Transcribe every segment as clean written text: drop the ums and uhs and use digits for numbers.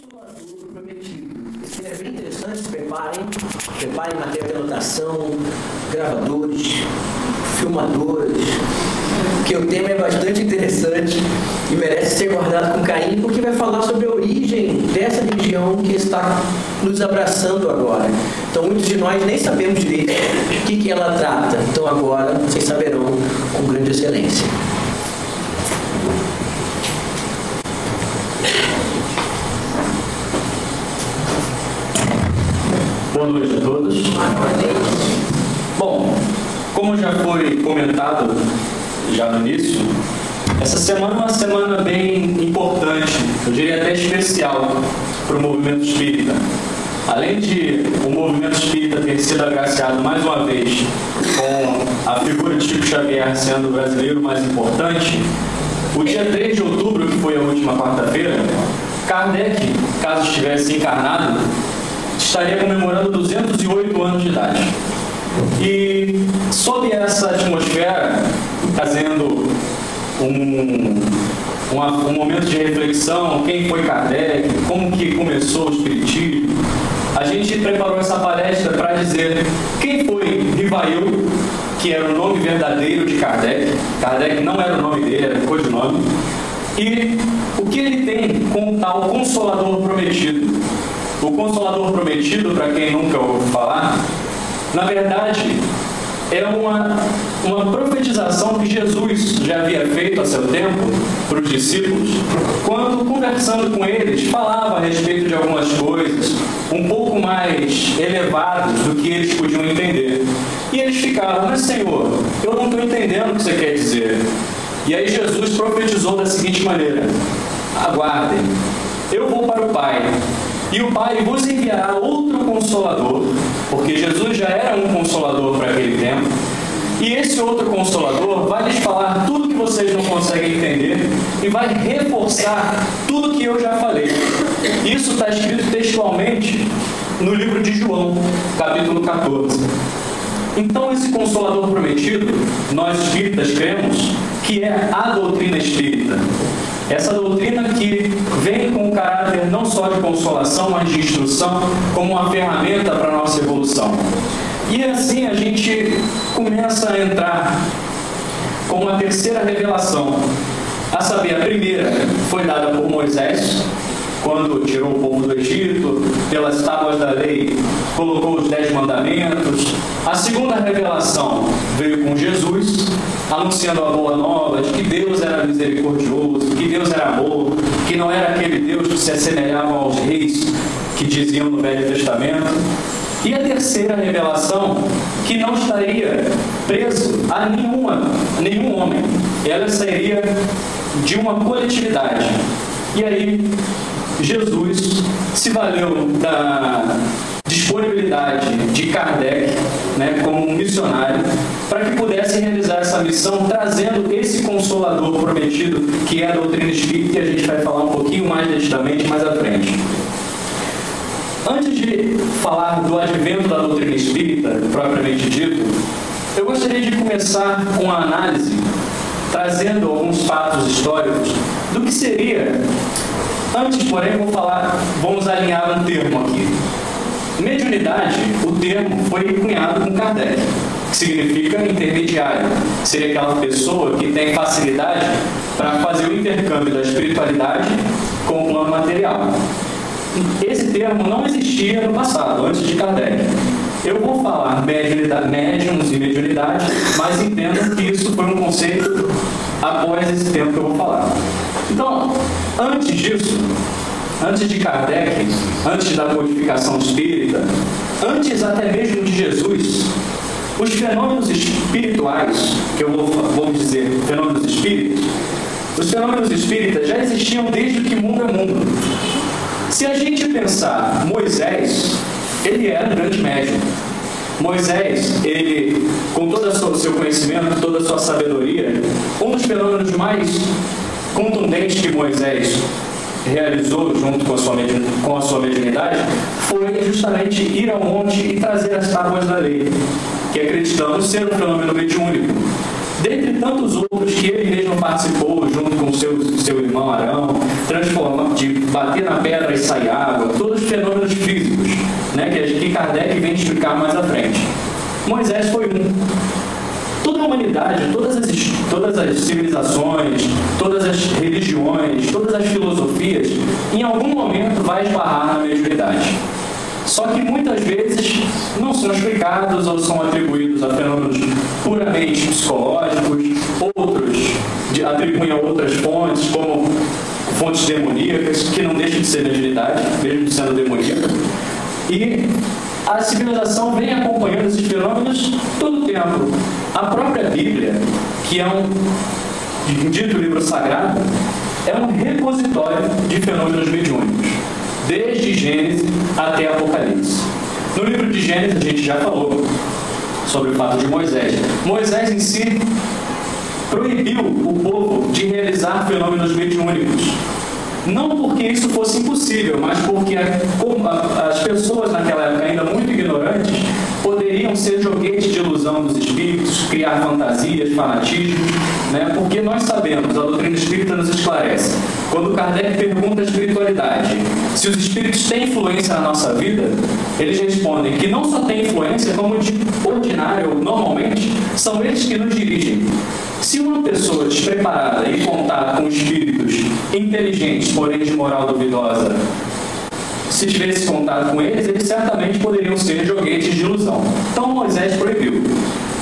Consolador Prometido. Esse filme é bem interessante, preparem material de anotação, gravadores, filmadores, porque o tema é bastante interessante e merece ser guardado com carinho, porque vai falar sobre a origem dessa religião que está nos abraçando agora. Então muitos de nós nem sabemos direito o que ela trata, então agora vocês saberão com grande excelência. Boa noite a todos. Bom, como já foi comentado já no início, essa semana é uma semana bem importante, eu diria até especial, para o movimento espírita. Além de o movimento espírita ter sido agraciado mais uma vez com a figura de Chico Xavier sendo o brasileiro mais importante, o dia 3 de outubro, que foi a última quarta-feira, Kardec, caso estivesse encarnado, estaria comemorando 208 anos de idade. E sob essa atmosfera, trazendo um momento de reflexão, quem foi Kardec, como que começou o espiritismo, a gente preparou essa palestra para dizer quem foi Rivail, que era o nome verdadeiro de Kardec. Kardec não era o nome dele, era codinome. E o que ele tem com o tal Consolador Prometido. O Consolador Prometido, para quem nunca ouviu falar, na verdade, é uma profetização que Jesus já havia feito a seu tempo para os discípulos, quando, conversando com eles, falava a respeito de algumas coisas um pouco mais elevadas do que eles podiam entender. E eles ficavam, mas Senhor, eu não estou entendendo o que você quer dizer. E aí Jesus profetizou da seguinte maneira: aguardem, eu vou para o Pai, e o Pai vos enviará outro Consolador, porque Jesus já era um Consolador para aquele tempo, e esse outro Consolador vai lhes falar tudo que vocês não conseguem entender e vai reforçar tudo que eu já falei. Isso está escrito textualmente no livro de João, capítulo 14. Então esse Consolador Prometido, nós espíritas cremos que é a doutrina espírita. Essa doutrina que vem com o caráter não só de consolação, mas de instrução, como uma ferramenta para a nossa evolução. E assim a gente começa a entrar com uma terceira revelação. A saber, a primeira foi dada por Moisés, quando tirou o povo do Egito, pelas tábuas da lei, colocou os 10 mandamentos. A segunda revelação veio com Jesus, anunciando a boa nova de que Deus era misericordioso, que Deus era amor, que não era aquele Deus que se assemelhava aos reis que diziam no Velho Testamento. E a terceira revelação, que não estaria preso a nenhum homem. Ela sairia de uma coletividade. E aí Jesus se valeu da disponibilidade de Kardec, como um missionário, para que pudesse realizar essa missão, trazendo esse Consolador Prometido, que é a doutrina espírita, e a gente vai falar um pouquinho mais detidamente mais à frente. Antes de falar do advento da doutrina espírita, propriamente dito, eu gostaria de começar com uma análise, trazendo alguns fatos históricos do que seria. Antes, porém, vamos alinhar um termo aqui. Mediunidade, o termo foi cunhado com Kardec, que significa intermediário. Seria aquela pessoa que tem facilidade para fazer o intercâmbio da espiritualidade com o plano material. Esse termo não existia no passado, antes de Kardec. Eu vou falar médiuns e mediunidade, mas entendam que isso foi um conceito após esse tempo que eu vou falar. Então, antes disso, antes de Kardec, antes da codificação espírita, antes até mesmo de Jesus, os fenômenos espirituais, que eu vou dizer fenômenos espíritas, os fenômenos espíritas já existiam desde que mundo é mundo. Se a gente pensar, Moisés, ele era um grande médium. Moisés, ele, com todo o seu conhecimento, toda a sua sabedoria, um dos fenômenos mais contundentes que Moisés realizou junto com a sua mediunidade foi justamente ir ao monte e trazer as tábuas da lei, que acreditamos ser um fenômeno mediúnico. Dentre tantos outros que ele mesmo participou junto com seu irmão Arão, transformar, de bater na pedra e sair água, todos os fenômenos físicos, né, que Kardec vem explicar mais à frente. Moisés foi um. Toda a humanidade, todas as civilizações, todas as religiões, todas as filosofias, em algum momento vai esbarrar na mediunidade. Só que muitas vezes não são explicados ou são atribuídos a fenômenos puramente psicológicos, outros atribuem a outras fontes, como fontes demoníacas, que não deixam de ser mediunidade, mesmo sendo demoníaca. E a civilização vem acompanhando esses fenômenos todo o tempo. A própria Bíblia, que é um dito livro sagrado, é um repositório de fenômenos mediúnicos, desde Gênesis até Apocalipse. No livro de Gênesis a gente já falou sobre o fato de Moisés. Moisés em si proibiu o povo de realizar fenômenos mediúnicos. Não porque isso fosse impossível, mas porque as pessoas naquela época, ainda muito ignorantes, poderiam ser joguetes de ilusão dos espíritos, criar fantasias, fanatismos, né? Porque nós sabemos, a doutrina espírita nos esclarece. Quando Kardec pergunta à espiritualidade se os espíritos têm influência na nossa vida, eles respondem que não só têm influência, como de ordinário, normalmente, são eles que nos dirigem. Se uma pessoa despreparada em contato com espíritos inteligentes, porém de moral duvidosa, se tivesse contato com eles, eles certamente poderiam ser joguetes de ilusão. Então Moisés proibiu.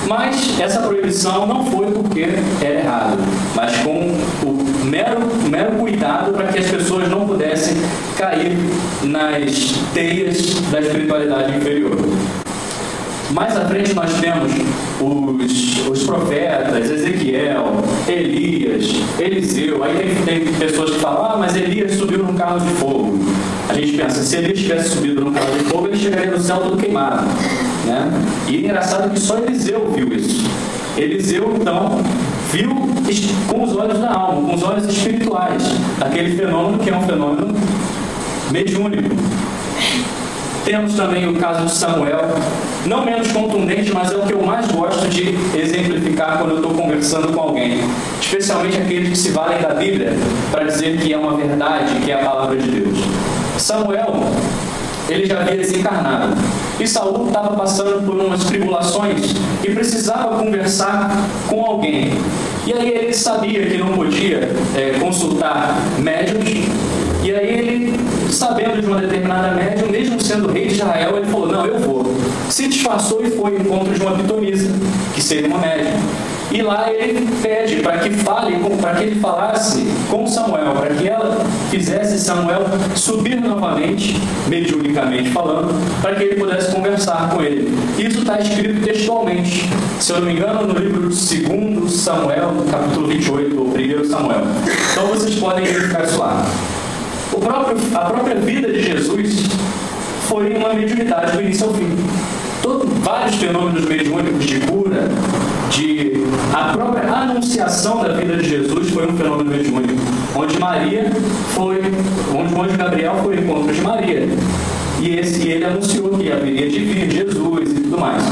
Mas essa proibição não foi porque era errado, mas com o mero cuidado para que as pessoas não pudessem cair nas teias da espiritualidade inferior. Mais à frente nós temos os profetas, Ezequiel, Elias, Eliseu. Aí tem pessoas que falam, mas Elias subiu num carro de fogo. A gente pensa, se Elias tivesse subido num carro de fogo, ele chegaria no céu todo queimado, né? E é engraçado que só Eliseu viu isso. Eliseu, então, viu com os olhos da alma, com os olhos espirituais, aquele fenômeno que é um fenômeno mediúnico. Temos também o caso de Samuel, não menos contundente, mas é o que eu mais gosto de exemplificar quando eu estou conversando com alguém, especialmente aqueles que se valem da Bíblia para dizer que é uma verdade, que é a palavra de Deus. Samuel, ele já havia desencarnado, e Saul estava passando por umas tribulações e precisava conversar com alguém. E aí ele sabia que não podia consultar médiuns. E aí ele, sabendo de uma determinada médium, mesmo sendo rei de Israel, ele falou, não, eu vou. Se disfarçou e foi ao encontro de uma pitonisa, que seria uma médium. E lá ele pede para que ele falasse com Samuel, para que ela fizesse Samuel subir novamente, mediunicamente falando, para que ele pudesse conversar com ele. Isso está escrito textualmente, se eu não me engano, no livro de 2 Samuel, capítulo 28, ou 1 Samuel. Então vocês podem verificar isso lá. A própria vida de Jesus foi uma mediunidade do início ao fim. Vários fenômenos mediúnicos de cura, a própria anunciação da vida de Jesus foi um fenômeno mediúnico, onde o anjo Gabriel foi ao encontro de Maria. E ele anunciou que haveria de vir Jesus e tudo mais.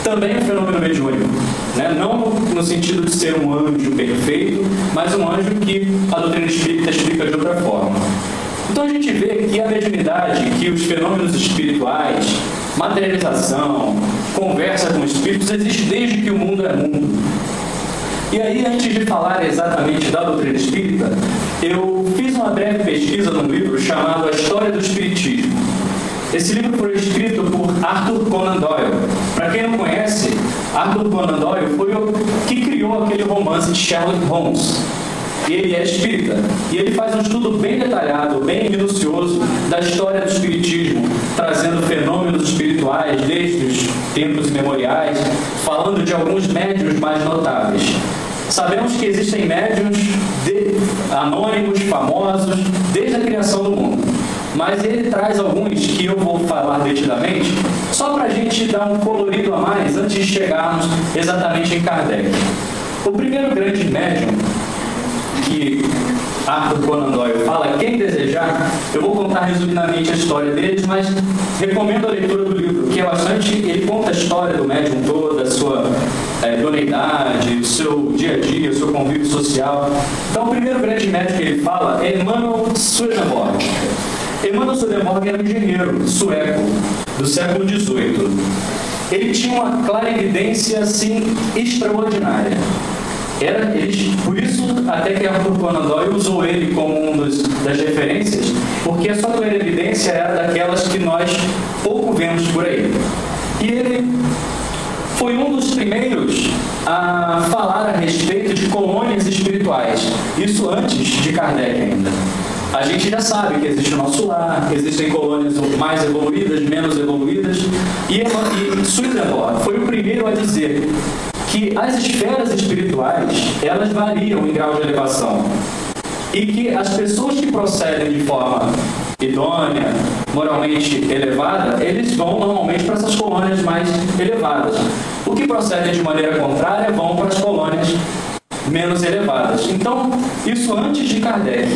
Também é um fenômeno mediúnico, né? Não no sentido de ser um anjo perfeito, mas um anjo que a doutrina espírita explica de outra forma. Então a gente vê que a mediunidade, que os fenômenos espirituais, materialização, conversa com espíritos, existe desde que o mundo é mundo. E aí, antes de falar exatamente da doutrina espírita, eu fiz uma breve pesquisa num livro chamado A História do Espiritismo. Esse livro foi escrito por Arthur Conan Doyle. Para quem não conhece, Arthur Conan Doyle foi o que criou aquele romance de Sherlock Holmes. E ele é espírita. E ele faz um estudo bem detalhado, bem minucioso da história do espiritismo, trazendo fenômenos espirituais desde os tempos imemoriais, falando de alguns médiuns mais notáveis. Sabemos que existem médiuns anônimos, famosos, desde a criação do mundo. Mas ele traz alguns que eu vou falar detidamente, só para a gente dar um colorido a mais antes de chegarmos exatamente em Kardec. O primeiro grande médium que Arthur Conan Doyle fala, quem desejar, eu vou contar resumidamente a história deles, mas recomendo a leitura do livro, que é bastante, ele conta a história do médium toda, a sua idoneidade, o seu dia a dia, o seu convívio social. Então, o primeiro grande médico que ele fala é Emanuel Swedenborg. Emanuel Swedenborg era um engenheiro sueco do século XVIII. Ele tinha uma clarividência, assim, extraordinária. Por isso, até que Arthur Conan Doyle usou ele como das referências, porque a sua clarividência era daquelas que nós pouco vemos por aí. E ele foi um dos primeiros a falar a respeito de colônias espirituais. Isso antes de Kardec ainda. A gente já sabe que existe o nosso lar, que existem colônias mais evoluídas, menos evoluídas, e Swedenborg foi o primeiro a dizer que as esferas espirituais, elas variam em grau de elevação, e que as pessoas que procedem de forma idônea, moralmente elevada, eles vão normalmente para essas colônias mais elevadas. O que procedem de maneira contrária vão para as colônias menos elevadas. Então, isso antes de Kardec.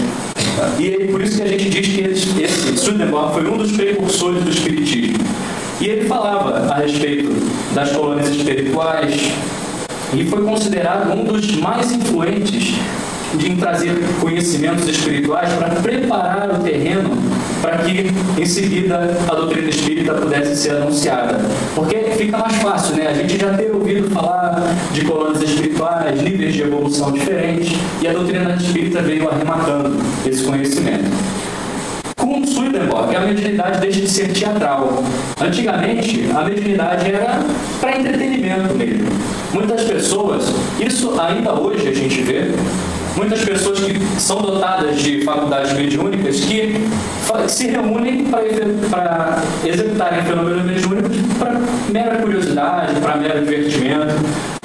E por isso que a gente diz que esse Swedenborg foi um dos precursores do espiritismo. E ele falava a respeito das colônias espirituais e foi considerado um dos mais influentes em trazer conhecimentos espirituais para preparar o terreno para que, em seguida, a doutrina espírita pudesse ser anunciada. Porque fica mais fácil, né? A gente já ter ouvido falar de colônias espirituais, níveis de evolução diferentes, e a doutrina espírita veio arrematando esse conhecimento. Com Swedenborg, a mediunidade deixa de ser teatral. Antigamente, a mediunidade era para entretenimento mesmo. Muitas pessoas, isso ainda hoje a gente vê, muitas pessoas que são dotadas de faculdades mediúnicas que se reúnem para executarem fenômenos mediúnicos para mera curiosidade, para mero divertimento.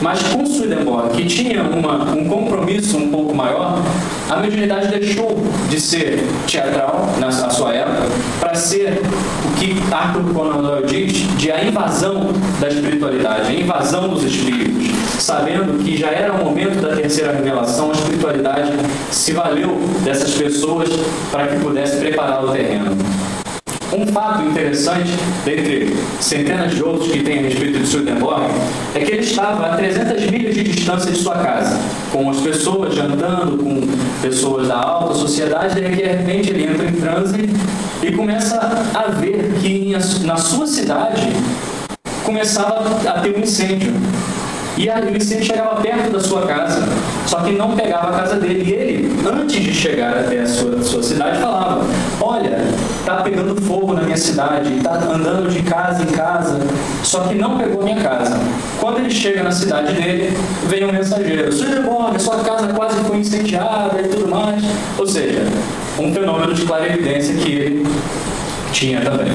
Mas com Swedenborg, que tinha um compromisso um pouco maior, a mediunidade deixou de ser teatral na sua época para ser o que Arthur Conan Doyle diz de a invasão da espiritualidade, a invasão dos espíritos, sabendo que já era o momento da terceira revelação. A espiritualidade se valeu dessas pessoas para que pudesse preparar o terreno. Um fato interessante, dentre centenas de outros que tem a respeito de Swedenborg, é que ele estava a 300 milhas de distância de sua casa, com as pessoas jantando, com pessoas da alta sociedade, e de repente ele entra em transe e começa a ver que na sua cidade começava a ter um incêndio. E o incêndio chegava perto da sua casa, só que não pegava a casa dele. E ele, antes de chegar até a sua cidade, falava: olha, está pegando fogo na minha cidade, está andando de casa em casa, só que não pegou a minha casa. Quando ele chega na cidade dele, vem um mensageiro: Swedenborg, sua casa quase foi incendiada e tudo mais. Ou seja, um fenômeno de clarividência que ele tinha também.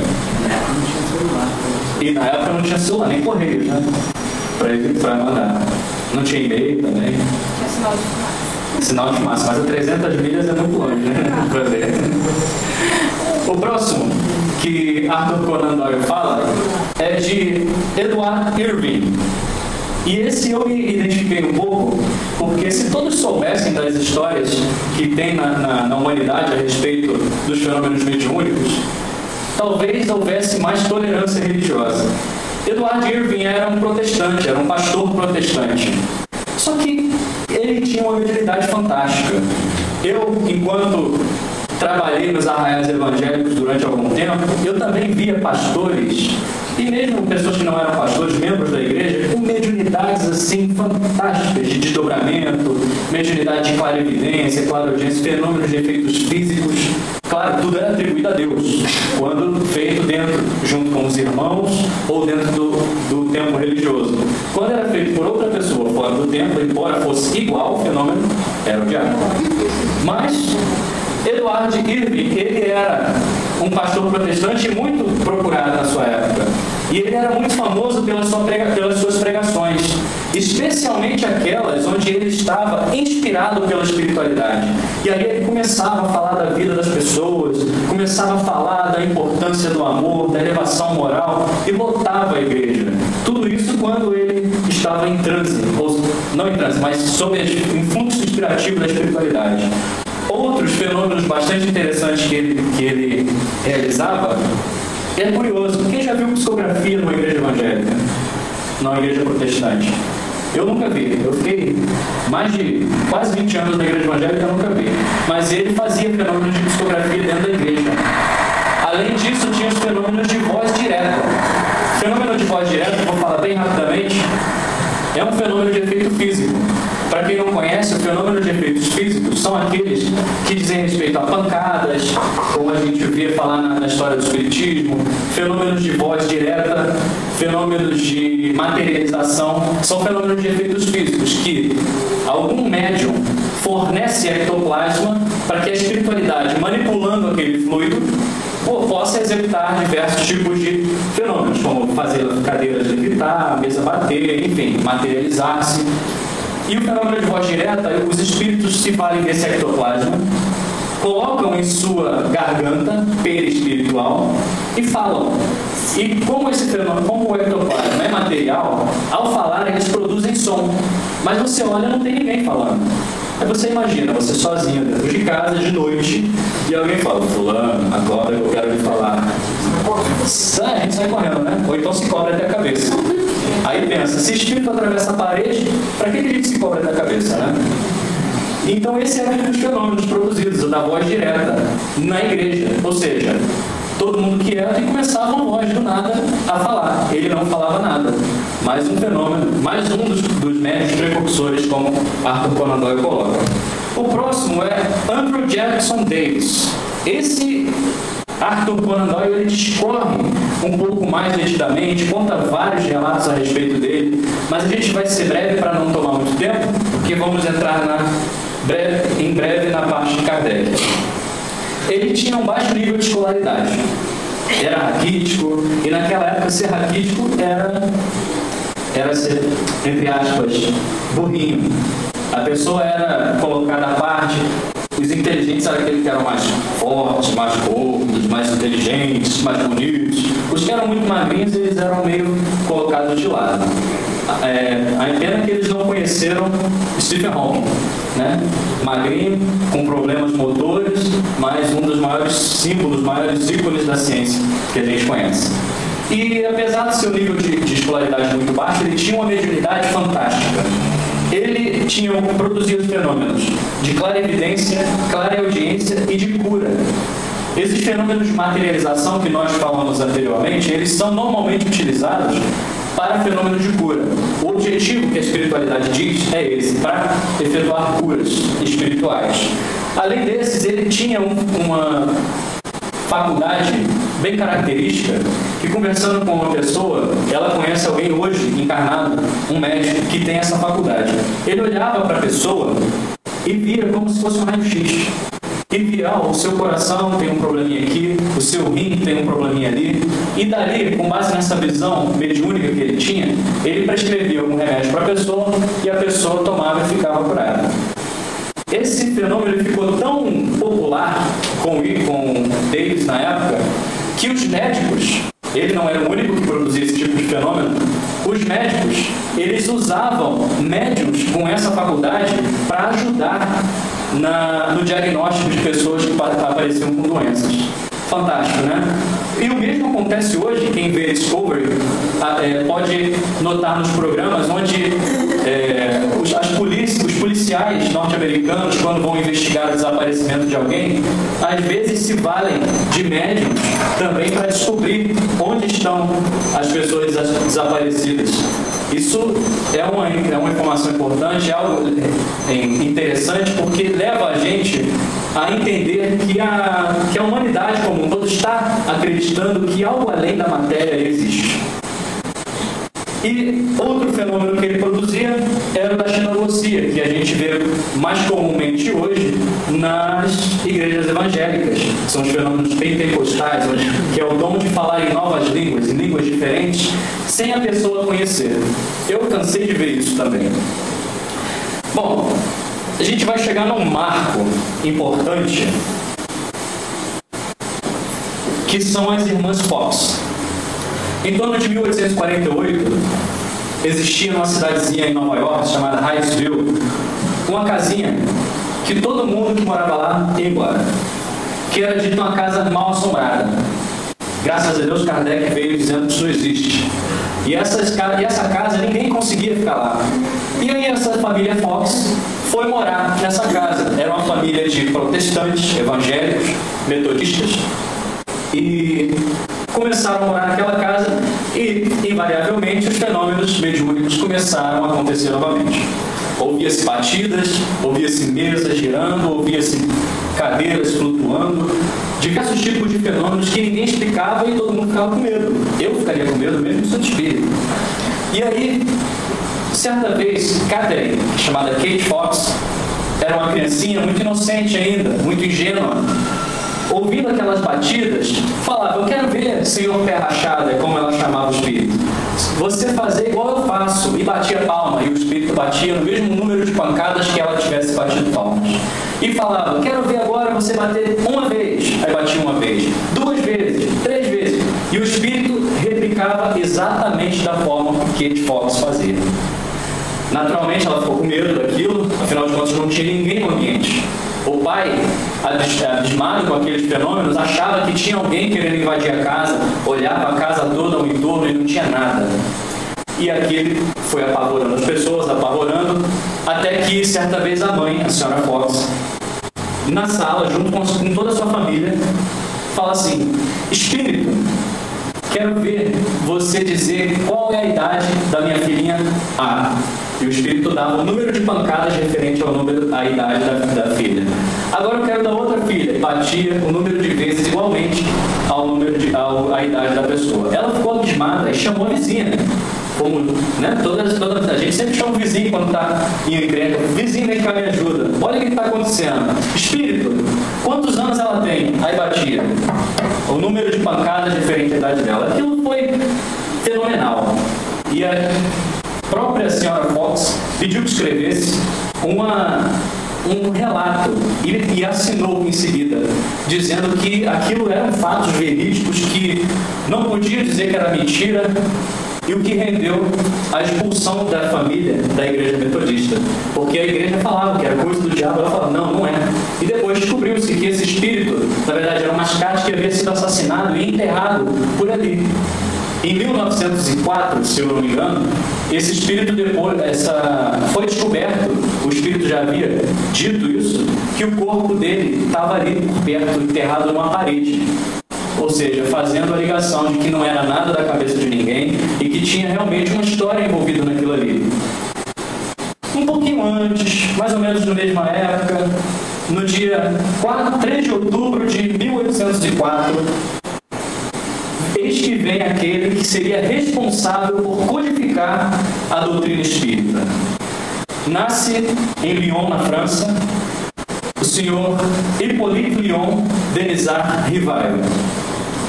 E na época não tinha celular, nem correio, né? Para mandar. Não tinha e-mail também. Tinha sinal de fumaça. Sinal de fumaça, mas a 300 milhas é muito longe, né? Para ver. O próximo que Arthur Conan Doyle fala é de Edward Irving. E esse eu me identifiquei um pouco, porque se todos soubessem das histórias que tem na humanidade a respeito dos fenômenos mediúnicos, talvez houvesse mais tolerância religiosa. Edward Irving era um protestante, era um pastor protestante. Só que ele tinha uma mediunidade fantástica. Eu, enquanto trabalhei nos arraiais evangélicos durante algum tempo, eu também via pastores, e mesmo pessoas que não eram pastores, membros da igreja, com mediunidades assim fantásticas de desdobramento, mediunidade de clarividência, clareaudiência, fenômenos de efeitos físicos. Claro, tudo era atribuído a Deus, quando feito junto com os irmãos ou dentro do templo religioso. Quando era feito por outra pessoa fora do templo, embora fosse igual o fenômeno, era o diabo. Mas Edward Irving, ele era um pastor protestante muito procurado na sua época. E ele era muito famoso pelas suas pregações, especialmente aquelas onde ele estava inspirado pela espiritualidade. E aí ele começava a falar da vida das pessoas, começava a falar da importância do amor, da elevação moral, e lotava a igreja. Tudo isso quando ele estava em transe, ou não em transe, mas sob o influxo inspirativo da espiritualidade. Outros fenômenos bastante interessantes que ele realizava, é curioso. Quem já viu psicografia numa igreja evangélica? Numa igreja protestante? Eu nunca vi. Eu fiquei mais de quase 20 anos na igreja evangélica e eu nunca vi. Mas ele fazia fenômenos de psicografia dentro da igreja. Além disso, tinha os fenômenos de voz direta. Fenômeno de voz direta, vou falar bem rapidamente, é um fenômeno de efeito físico. Para quem não conhece, o fenômeno de efeitos físicos são aqueles que dizem respeito a pancadas, como a gente vê falar na história do espiritismo, fenômenos de voz direta, fenômenos de materialização, são fenômenos de efeitos físicos que algum médium fornece ectoplasma para que a espiritualidade, manipulando aquele fluido, possa executar diversos tipos de fenômenos, como fazer cadeiras levitar, a mesa bater, enfim, materializar-se. E o fenômeno de voz direta, os espíritos se valem desse ectoplasma, colocam em sua garganta, perispiritual, e falam. E como esse fenômeno, como o ectoplasma é material, ao falar eles produzem som. Mas você olha, não tem ninguém falando. Aí você imagina, você sozinho dentro de casa, de noite, e alguém fala, fulano, agora eu quero lhe falar. A gente sai correndo, né? Ou então se cobre até a cabeça. Aí pensa, se espírito atravessa a parede, para que a gente se cobre até a cabeça, né? Então esse é um dos fenômenos produzidos, da voz direta, na igreja. Ou seja, todo mundo quieto e começava uma voz do nada a falar. Ele não falava nada. Mais um fenômeno, mais um dos médios precursores, como Arthur Conan Doyle coloca. O próximo é Andrew Jackson Davis. Esse Arthur Conan Doyle ele discorre um pouco mais detidamente, conta vários relatos a respeito dele, mas a gente vai ser breve para não tomar muito tempo, porque vamos entrar em breve na parte de Kardec. Ele tinha um baixo nível de escolaridade, era raquítico, e naquela época ser raquítico era ser, entre aspas, burrinho. A pessoa era colocada à parte. Os inteligentes eram aqueles que eram mais fortes, mais gordos, mais inteligentes, mais bonitos. Os que eram muito magrinhos, eles eram meio colocados de lado. A pena é que eles não conheceram Stephen Hawking, né? Magrinho, com problemas motores, mas um dos maiores símbolos, maiores ícones da ciência que a gente conhece. E apesar do seu nível de escolaridade muito baixo, ele tinha uma mediunidade fantástica. Ele produzia fenômenos de clarevidência, clareaudiência e de cura. Esses fenômenos de materialização que nós falamos anteriormente, eles são normalmente utilizados para fenômenos de cura. O objetivo que a espiritualidade diz é esse, para efetuar curas espirituais. Além desses, ele tinha uma faculdade bem característica, que conversando com uma pessoa, ela conhece alguém hoje encarnado, um médico que tem essa faculdade. Ele olhava para a pessoa e via como se fosse um raio-x. E via, o seu coração tem um probleminha aqui, o seu rim tem um probleminha ali. E dali, com base nessa visão mediúnica que ele tinha, ele prescrevia algum remédio para a pessoa e a pessoa tomava e ficava curada. Esse fenômeno ele ficou tão popular com Davis na época, que os médicos, ele não era o único que produzia esse tipo de fenômeno, os médicos, eles usavam médiums com essa faculdade para ajudar no diagnóstico de pessoas que apareciam com doenças. Fantástico, né? E o mesmo acontece hoje, quem vê Discovery pode notar nos programas onde os policiais norte-americanos, quando vão investigar o desaparecimento de alguém, às vezes se valem de médiums também para descobrir onde estão as pessoas desaparecidas. Isso é uma informação importante, é algo interessante, porque leva a gente a entender que a humanidade como um todo está acreditando que algo além da matéria existe. E outro fenômeno que ele produzia era o da xenoglosia, que a gente vê mais comumente hoje nas igrejas evangélicas. São os fenômenos pentecostais, que é o dom de falar em novas línguas, em línguas diferentes, sem a pessoa conhecer. Eu cansei de ver isso também. Bom, a gente vai chegar num marco importante, que são as irmãs Fox. Em torno de 1848, existia numa cidadezinha em Nova York, chamada Hyattsville, uma casinha que todo mundo que morava lá ia embora, que era dita uma casa mal assombrada. Graças a Deus, Kardec veio dizendo que isso não existe. E essa casa ninguém conseguia ficar lá. E aí essa família Fox foi morar nessa casa. Era uma família de protestantes, evangélicos, metodistas. E começaram a morar naquela casa e, invariavelmente, os fenômenos mediúnicos começaram a acontecer novamente. Ouvia-se batidas, ouvia-se mesas girando, ouvia-se cadeiras flutuando, diversos tipos de fenômenos que ninguém explicava e todo mundo ficava com medo. Eu ficaria com medo mesmo sendo espírito. E aí, certa vez, Catherine, chamada Kate Fox, era uma criancinha muito inocente ainda, muito ingênua. Ouvindo aquelas batidas, falava: eu quero ver, senhor pé rachada, como ela chamava o espírito, você fazer igual eu faço. E batia palma, e o espírito batia no mesmo número de pancadas que ela tivesse batido palmas. E falava: quero ver agora você bater uma vez. Aí batia uma vez, 2 vezes, 3 vezes. E o espírito replicava exatamente da forma que Kate Fox fazia. Naturalmente ela ficou com medo daquilo, afinal de contas não tinha ninguém no ambiente. O pai, abismado com aqueles fenômenos, achava que tinha alguém querendo invadir a casa, olhava a casa toda ao entorno e não tinha nada. E aquele foi apavorando as pessoas, apavorando, até que certa vez a mãe, a senhora Fox, na sala, junto com toda a sua família, fala assim: espírito, quero ver você dizer qual é a idade da minha filhinha A. E o espírito dava o número de pancadas referente ao número, à idade da filha. Agora eu quero da outra filha. Batia o número de vezes igualmente à idade da pessoa. Ela ficou abismada e chamou a vizinha. Como, né, a gente sempre chama o vizinho quando está em encrenca. Vizinho, vem cá, me ajuda. Olha o que está acontecendo. Espírito, quantos anos ela tem? Aí batia o número de pancadas referente à idade dela. Aquilo foi fenomenal. E a própria senhora Fox pediu que escrevesse um relato e assinou em seguida, dizendo que aquilo eram fatos verídicos, que não podia dizer que era mentira, e o que rendeu a expulsão da família da igreja metodista, porque a igreja falava que era coisa do diabo. Ela falava: não, não é. E depois descobriu-se que esse espírito, na verdade, era um mascate que havia sido assassinado e enterrado por ali. Em 1904, se eu não me engano, esse espírito foi descoberto, o espírito já havia dito isso, que o corpo dele estava ali por perto, enterrado numa parede. Ou seja, fazendo a ligação de que não era nada da cabeça de ninguém e que tinha realmente uma história envolvida naquilo ali. Um pouquinho antes, mais ou menos na mesma época, no dia 3 de outubro de 1804, eis que vem aquele que seria responsável por codificar a doutrina espírita. Nasce em Lyon, na França, o senhor Hippolyte Léon Denisard Rivail,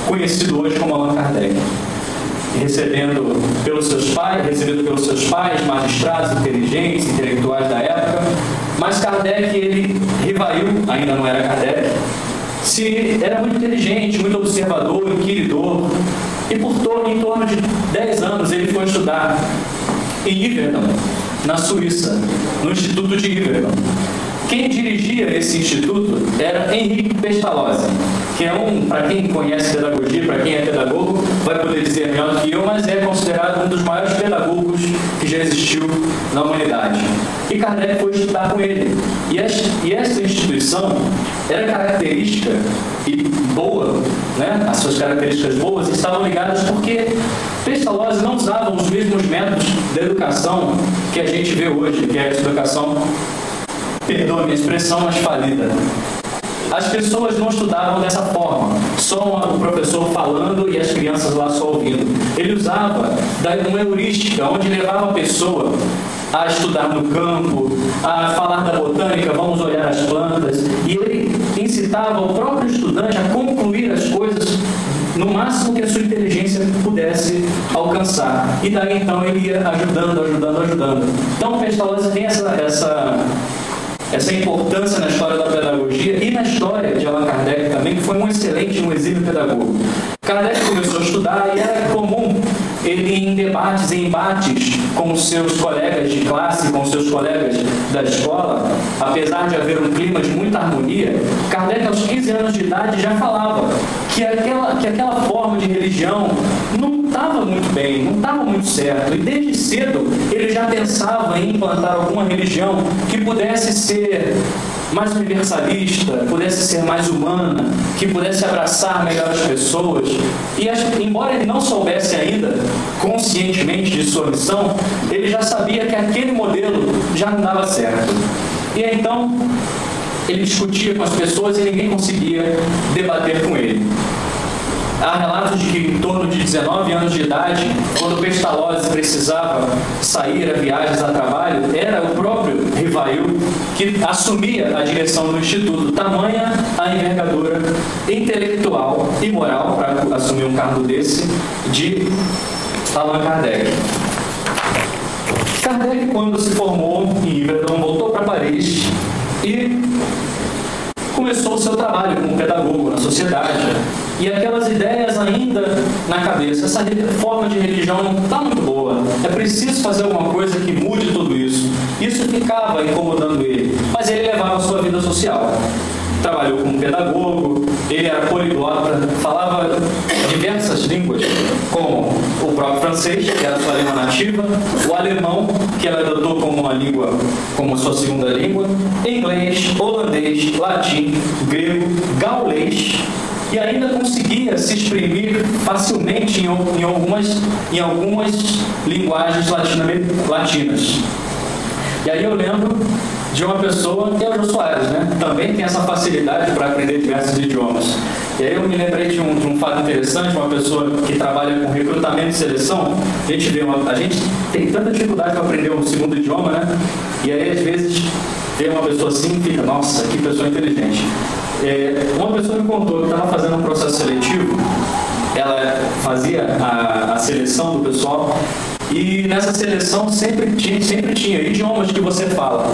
conhecido hoje como Allan Kardec, recebido pelos seus pais, magistrados, inteligentes, intelectuais da época. Mas Kardec, Rivail, ainda não era Kardec, era muito inteligente, muito observador, inquiridor, e em torno de 10 anos ele foi estudar em Yverdon, na Suíça, no Instituto de Yverdon. Quem dirigia esse instituto era Henrique Pestalozzi, que é para quem conhece pedagogia, para quem é pedagogo, vai poder dizer melhor do que eu, mas é considerado um dos maiores pedagogos que já existiu na humanidade. E Kardec foi estudar com ele. E essa instituição era característica e boa, né? As suas características boas estavam ligadas porque Pestalozzi não usava os mesmos métodos de educação que a gente vê hoje, que é a educação, perdoa a minha expressão, mas falida. As pessoas não estudavam dessa forma, só o professor falando e as crianças lá só ouvindo. Ele usava uma heurística, onde levava a pessoa a estudar no campo, a falar da botânica, vamos olhar as plantas, e ele incitava o próprio estudante a concluir as coisas no máximo que a sua inteligência pudesse alcançar. E daí então ele ia ajudando. Então o Pestalozzi tem essa importância na história da pedagogia e na história de Allan Kardec também, que foi um exímio pedagogo. Kardec começou a estudar e era comum ele ele em debates e embates com os seus colegas de classe, com os seus colegas da escola, apesar de haver um clima de muita harmonia, Kardec, aos 15 anos de idade, já falava que aquela forma de religião não estava muito bem, não estava muito certo. E desde cedo ele já pensava em implantar alguma religião que pudesse ser mais universalista, pudesse ser mais humana, que pudesse abraçar melhor as pessoas. E embora ele não soubesse ainda conscientemente de sua missão, ele já sabia que aquele modelo já não dava certo. E então ele discutia com as pessoas e ninguém conseguia debater com ele. Há relatos de que em torno de 19 anos de idade, quando Pestalozzi precisava sair a viagens a trabalho, era o próprio Rivail que assumia a direção do Instituto, tamanha a envergadura intelectual e moral para assumir um cargo desse de Allan Kardec. Kardec, quando se formou em Yverdon, voltou para Paris e começou o seu trabalho como pedagogo na sociedade. E aquelas ideias ainda na cabeça, essa forma de religião não está muito boa, é preciso fazer alguma coisa que mude tudo isso. Isso ficava incomodando ele, mas ele levava a sua vida social. Trabalhou como pedagogo, ele era poliglota, falava diversas línguas, como o próprio francês, que era a sua língua nativa, o alemão, que ela adotou como uma língua, como sua segunda língua, inglês, holandês, latim, grego, gaulês, e ainda conseguia se exprimir facilmente em algumas linguagens latinas. E aí eu lembro de uma pessoa, que é o Jô Soares, né? Também tem essa facilidade para aprender diversos idiomas. E aí eu me lembrei de um fato interessante, uma pessoa que trabalha com recrutamento e seleção. A gente tem tanta dificuldade para aprender um segundo idioma, né? E aí às vezes vê uma pessoa assim e fica, nossa, que pessoa inteligente. Uma pessoa me contou que estava fazendo um processo seletivo, ela fazia a seleção do pessoal, e nessa seleção sempre tinha idiomas que você fala.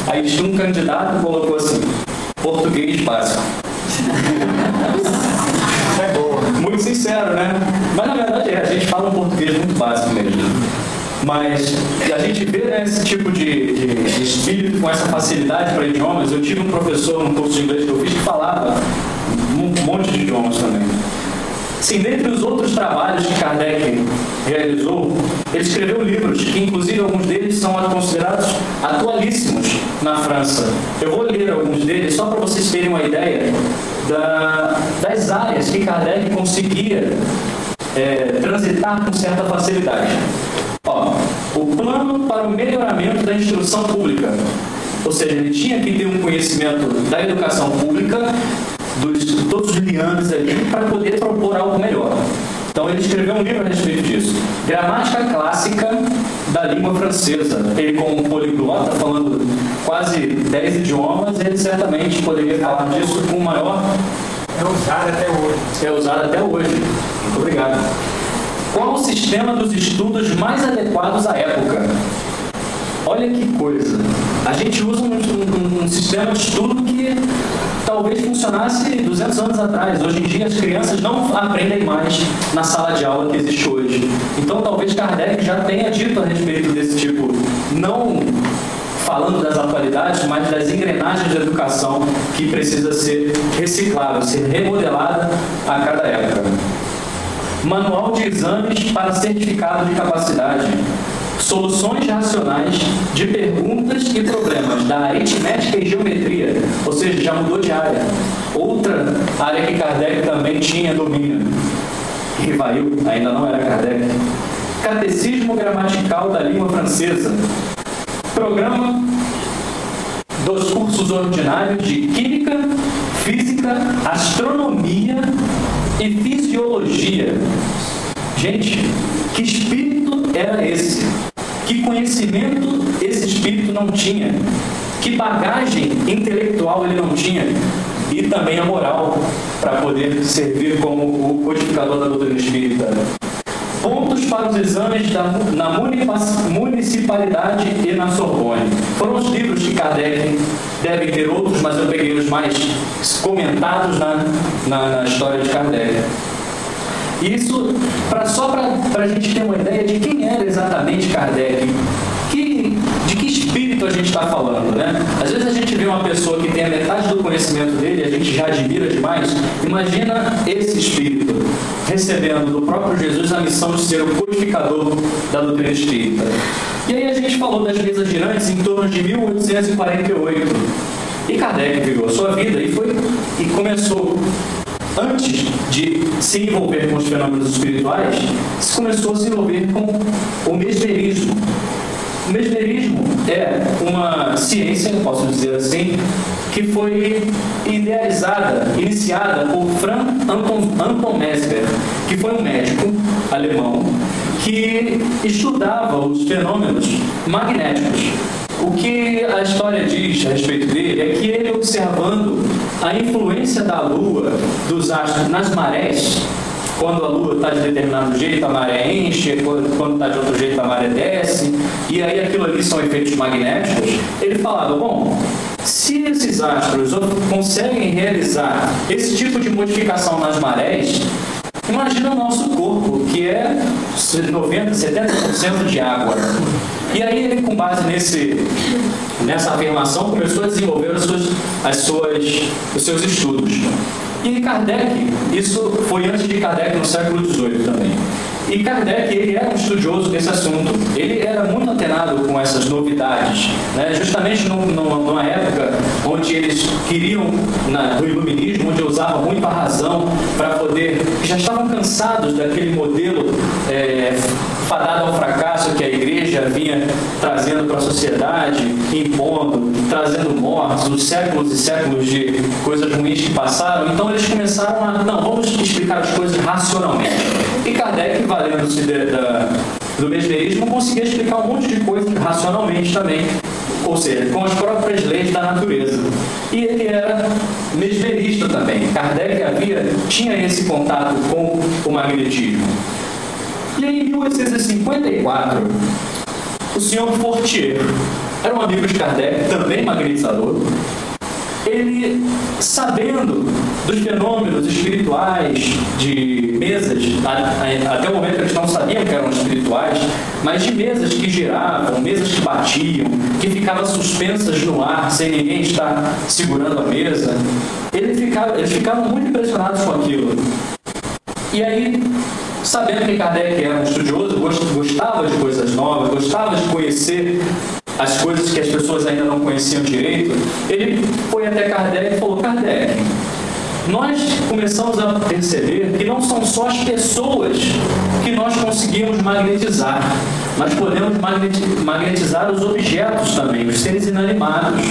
Aí um candidato colocou assim, português básico. É boa. Muito sincero, né? Mas na verdade a gente fala um português muito básico mesmo. Mas a gente vê, né, esse tipo de espírito com essa facilidade para idiomas. Eu tive um professor no curso de inglês que eu fiz que falava um monte de idiomas também. Sim, dentre os outros trabalhos que Kardec realizou, ele escreveu livros, que inclusive alguns deles são considerados atualíssimos na França. Eu vou ler alguns deles só para vocês terem uma ideia das áreas que Kardec conseguia transitar com certa facilidade. O plano para o melhoramento da instrução pública. Ou seja, ele tinha que ter um conhecimento da educação pública, de todos os liames ali, para poder propor algo melhor. Então ele escreveu um livro a respeito disso. Gramática clássica da língua francesa. Ele, como poliglota, falando quase 10 idiomas, ele certamente poderia falar disso com maior... É usado até hoje. É usado até hoje. Muito obrigado. Qual o sistema dos estudos mais adequados à época? Olha que coisa. A gente usa um sistema de estudo que talvez funcionasse 200 anos atrás. Hoje em dia as crianças não aprendem mais na sala de aula que existe hoje. Então talvez Kardec já tenha dito a respeito desse tipo, não falando das atualidades, mas das engrenagens da educação que precisa ser reciclada, ser remodelada a cada época. Manual de exames para certificado de capacidade. Soluções racionais de perguntas e problemas da aritmética e geometria. Ou seja, já mudou de área. Outra área que Kardec também tinha domínio. Rivail ainda não era Kardec. Catecismo gramatical da língua francesa. Programa dos cursos ordinários de Química, Física, Astronomia e Fisiologia. Gente, que espírito era esse? Que conhecimento esse espírito não tinha? Que bagagem intelectual ele não tinha? E também a moral para poder servir como o codificador da doutrina espírita. Pontos para os exames na municipalidade e na Sorbonne. Foram os livros que Kardec, deve ter outros, mas eu peguei os mais comentados na história de Kardec. Isso só para a gente ter uma ideia de quem era exatamente Kardec. De que espírito a gente está falando, né? Às vezes a gente vê uma pessoa que tem a metade do conhecimento dele e a gente já admira demais. Imagina esse espírito recebendo do próprio Jesus a missão de ser o codificador da doutrina espírita. E aí a gente falou das mesas girantes em torno de 1848. E Kardec viveu a sua vida e começou, antes de se envolver com os fenômenos espirituais, se começou a se envolver com o mesmerismo. O mesmerismo é uma ciência, posso dizer assim, que foi iniciada por Franz Anton Mesmer, que foi um médico alemão que estudava os fenômenos magnéticos. O que a história diz a respeito dele é que ele, observando a influência da Lua, dos astros nas marés, quando a Lua está de determinado jeito, a maré enche, quando está de outro jeito, a maré desce, e aí aquilo ali são efeitos magnéticos, ele falava, bom, se esses astros conseguem realizar esse tipo de modificação nas marés, imagina o nosso corpo, que é 90%, 70% de água. E aí ele, com base nessa afirmação, começou a desenvolver os seus estudos. E Kardec, isso foi antes de Kardec, no século XVIII também. E Kardec, ele era um estudioso desse assunto. Ele era muito antenado com essas novidades, né? Justamente numa época onde eles queriam, do iluminismo, onde usavam muito a razão para poder... Já estavam cansados daquele modelo fadado ao fracasso que a igreja vinha trazendo para a sociedade, impondo, trazendo mortes, os séculos e séculos de coisas ruins que passaram. Então eles começaram vamos explicar as coisas racionalmente. E Kardec, valendo-se do mesmerismo, conseguia explicar um monte de coisas racionalmente também, ou seja, com as próprias leis da natureza. E ele era mesmerista também. Kardec tinha esse contato com o magnetismo. E aí, em 1854, o senhor Fortier era um amigo de Kardec, também magnetizador. Ele, sabendo dos fenômenos espirituais de mesas, até o momento eles não sabiam que eram espirituais, mas de mesas que giravam, mesas que batiam, que ficavam suspensas no ar, sem ninguém estar segurando a mesa, eles ficavam muito impressionados com aquilo. E aí, sabendo que Kardec era um estudioso, gostava de coisas novas, gostava de conhecer as coisas que as pessoas ainda não conheciam direito, ele foi até Kardec e falou: Kardec, nós começamos a perceber que não são só as pessoas que nós conseguimos magnetizar, mas podemos magnetizar os objetos também, os seres inanimados.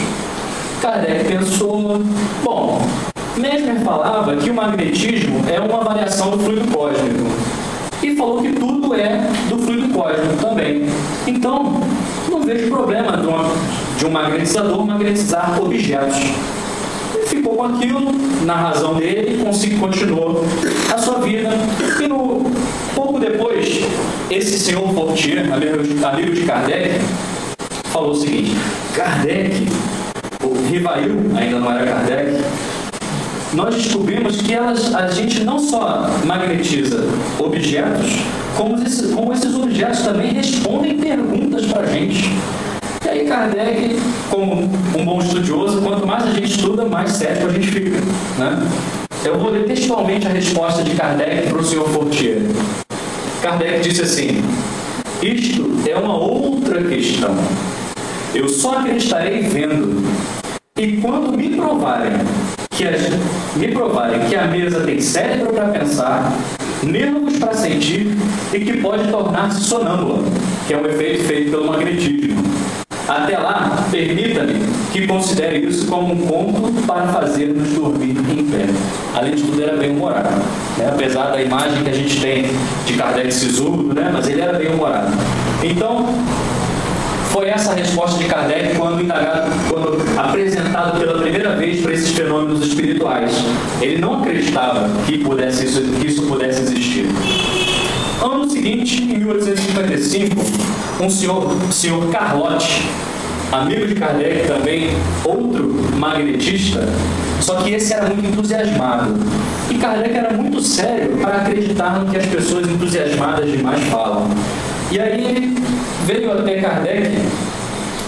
Kardec pensou, bom, Mesmer falava que o magnetismo é uma variação do fluido cósmico e falou que tudo é do fluido cósmico também. Então, não vejo problema de um magnetizador magnetizar objetos. Ele ficou com aquilo na razão dele e continuou a sua vida. E pouco depois, esse senhor Fortier, amigo de Kardec, falou o seguinte: Kardec, o Rivail ainda não era Kardec, nós descobrimos que a gente não só magnetiza objetos, como esses objetos também respondem perguntas para a gente. E aí Kardec, como um bom estudioso, quanto mais a gente estuda, mais cético a gente fica, né? Eu vou ler textualmente a resposta de Kardec para o senhor Fortier. Kardec disse assim: isto é uma outra questão. Eu só acreditarei vendo. E quando me provarem que a mesa tem cérebro para pensar, nervos para sentir e que pode tornar-se sonâmbula, que é um efeito feito pelo magnetismo. Até lá, permita-me que considere isso como um conto para fazer-nos dormir em pé. Além de tudo, era bem-humorado, né? Apesar da imagem que a gente tem de Kardec sisudo, né? Mas ele era bem-humorado. Então, foi essa a resposta de Kardec quando apresentado pela primeira vez para esses fenômenos espirituais. Ele não acreditava que isso pudesse existir. Ano seguinte, em 1855, um senhor Carlotti, amigo de Kardec também, outro magnetista, só que esse era muito entusiasmado. E Kardec era muito sério para acreditar no que as pessoas entusiasmadas demais falam. E aí ele veio até Kardec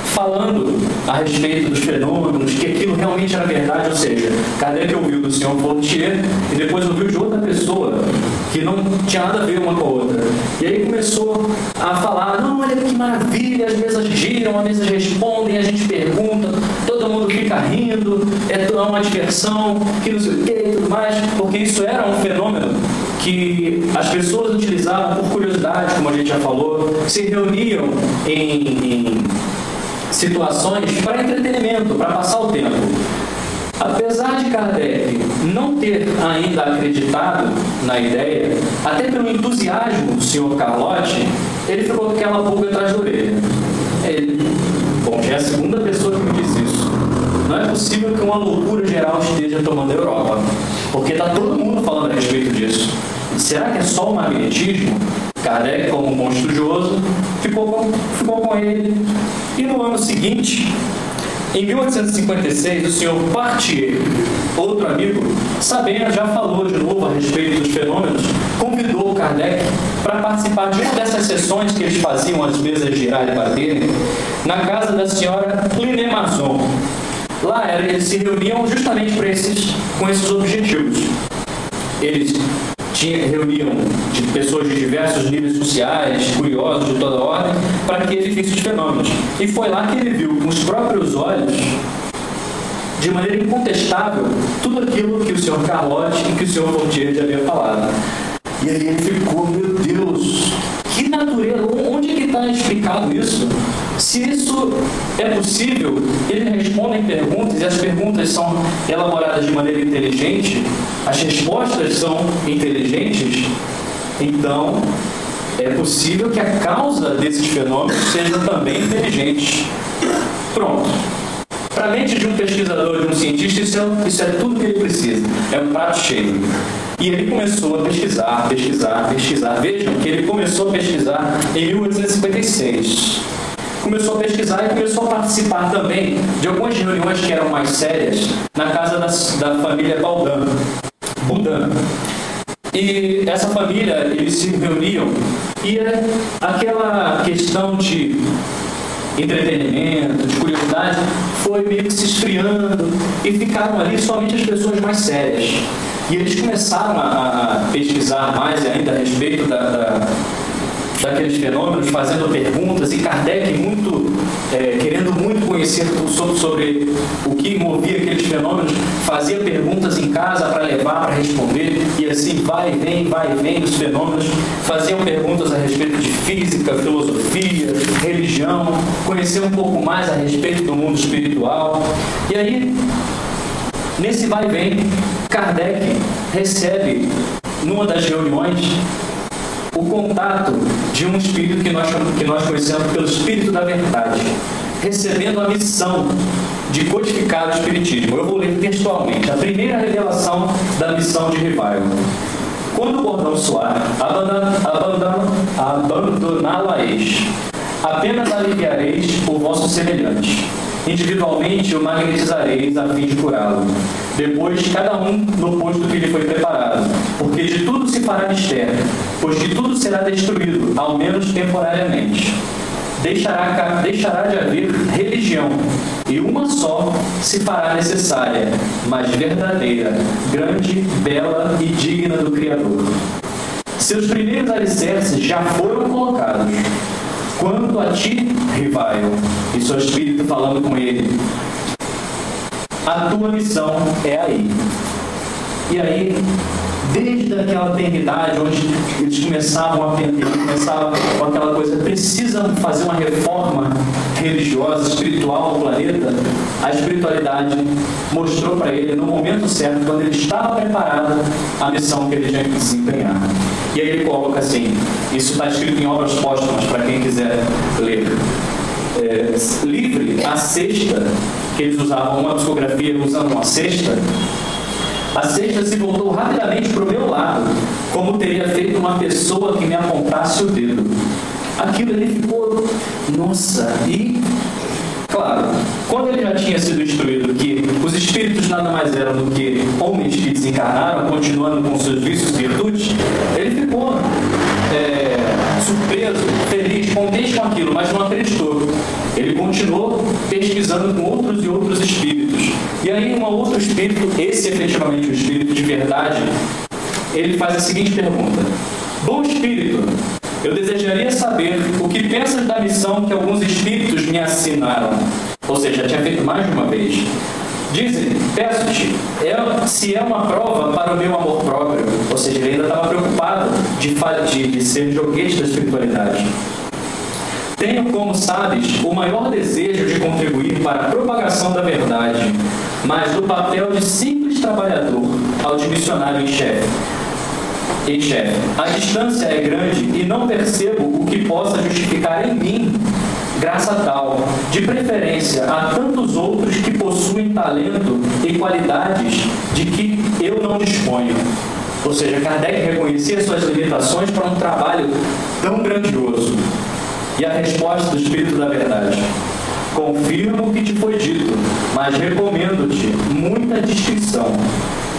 falando a respeito dos fenômenos, que aquilo realmente era verdade, ou seja, Kardec ouviu do senhor Fortier e depois ouviu de outra pessoa que não tinha nada a ver uma com a outra. E aí começou a falar, não, olha que maravilha, as mesas giram, as mesas respondem, a gente pergunta, todo mundo fica rindo, é uma diversão, que não sei o que e tudo mais, porque isso era um fenômeno que as pessoas utilizavam por curiosidade, como a gente já falou, se reuniam em situações para entretenimento, para passar o tempo. Apesar de Kardec não ter ainda acreditado na ideia, até pelo entusiasmo do Sr. Carlotti, ele ficou com aquela pulga atrás da orelha. Bom, já é a segunda pessoa que me diz isso. Não é possível que uma loucura geral esteja tomando a Europa, porque está todo mundo falando a respeito disso. Será que é só o magnetismo? Kardec, como um bom estudioso, ficou com ele. E no ano seguinte, em 1856, o senhor Partier, outro amigo, sabendo, já falou de novo a respeito dos fenômenos, convidou o Kardec para participar de uma dessas sessões que eles faziam as mesas girarem e baterem, na casa da senhora Linemazon. Lá eles se reuniam justamente com esses objetivos. Eles reuniam de pessoas de diversos níveis sociais, curiosos de toda ordem, para que ele visse os fenômenos. E foi lá que ele viu com os próprios olhos, de maneira incontestável, tudo aquilo que o Sr. Carlotti e que o Sr. Fortier já havia falado. E aí ele ficou, meu Deus, que natureza, onde é que está explicado isso? Se isso é possível, eles respondem perguntas e as perguntas são elaboradas de maneira inteligente, as respostas são inteligentes, então é possível que a causa desses fenômenos seja também inteligente. Pronto. Para a mente de um pesquisador, de um cientista, isso é tudo que ele precisa. É um prato cheio. E ele começou a pesquisar. Vejam que ele começou a pesquisar em 1856. Começou a pesquisar e começou a participar também de algumas reuniões que eram mais sérias na casa da família Boudin. E essa família, eles se reuniam e aquela questão de entretenimento, de curiosidade, foi meio que se esfriando e ficaram ali somente as pessoas mais sérias. E eles começaram a pesquisar mais ainda a respeito daqueles fenômenos, fazendo perguntas, e Kardec querendo muito conhecer sobre o que movia aqueles fenômenos, fazia perguntas em casa para levar, para responder, e assim vai e vem os fenômenos, faziam perguntas a respeito de física, filosofia, religião, conhecer um pouco mais a respeito do mundo espiritual. E aí, nesse vai e vem, Kardec recebe, numa das reuniões, o contato de um espírito que nós conhecemos pelo Espírito da Verdade, recebendo a missão de codificar o Espiritismo. Eu vou ler textualmente a primeira revelação da missão de Rivail. Quando o bordão soar, abandoná-la-eis. Apenas aliviareis o vosso semelhante. Individualmente o magnetizareis a fim de curá-lo. Depois, cada um no posto que lhe foi preparado, porque de tudo se fará mistério, pois de tudo será destruído, ao menos temporariamente. Deixará de haver religião, e uma só se fará necessária, mas verdadeira, grande, bela e digna do Criador. Seus primeiros alicerces já foram colocados. Quanto a ti, Rivail, e seu espírito falando com ele, a tua missão é aí. E aí, desde aquela eternidade, onde eles começavam com aquela coisa, precisam fazer uma reforma religiosa, espiritual no planeta, a espiritualidade mostrou para ele, no momento certo, quando ele estava preparado, a missão que ele tinha que desempenhar. E aí ele coloca assim, isso está escrito em obras póstumas, para quem quiser ler. Livre, a cesta, que eles usavam uma psicografia usando uma cesta, a cesta se voltou rapidamente para o meu lado, como teria feito uma pessoa que me apontasse o dedo. Aquilo ele ficou, nossa, e Claro, quando ele já tinha sido instruído que os espíritos nada mais eram do que homens que desencarnaram, continuando com seus vícios e virtudes, ele ficou surpreso, feliz, contente com aquilo, mas não acreditou. Ele continuou pesquisando com outros e outros espíritos. E aí um outro espírito, esse efetivamente o espírito de verdade, ele faz a seguinte pergunta: bom espírito, eu desejaria saber o que pensas da missão que alguns espíritos me assinaram. Ou seja, já tinha feito mais de uma vez. Dizem, peço-te, se é uma prova para o meu amor próprio. Ou seja, ele ainda estava preocupado de ser joguete da espiritualidade. Tenho, como sabes, o maior desejo de contribuir para a propagação da verdade, mas do papel de simples trabalhador ao de missionário em chefe. A distância é grande e não percebo o que possa justificar em mim graça tal, de preferência a tantos outros que possuem talento e qualidades de que eu não disponho. Ou seja, Kardec reconhecia suas limitações para um trabalho tão grandioso. E a resposta do Espírito da Verdade: confirmo o que te foi dito, mas recomendo-te muita discrição.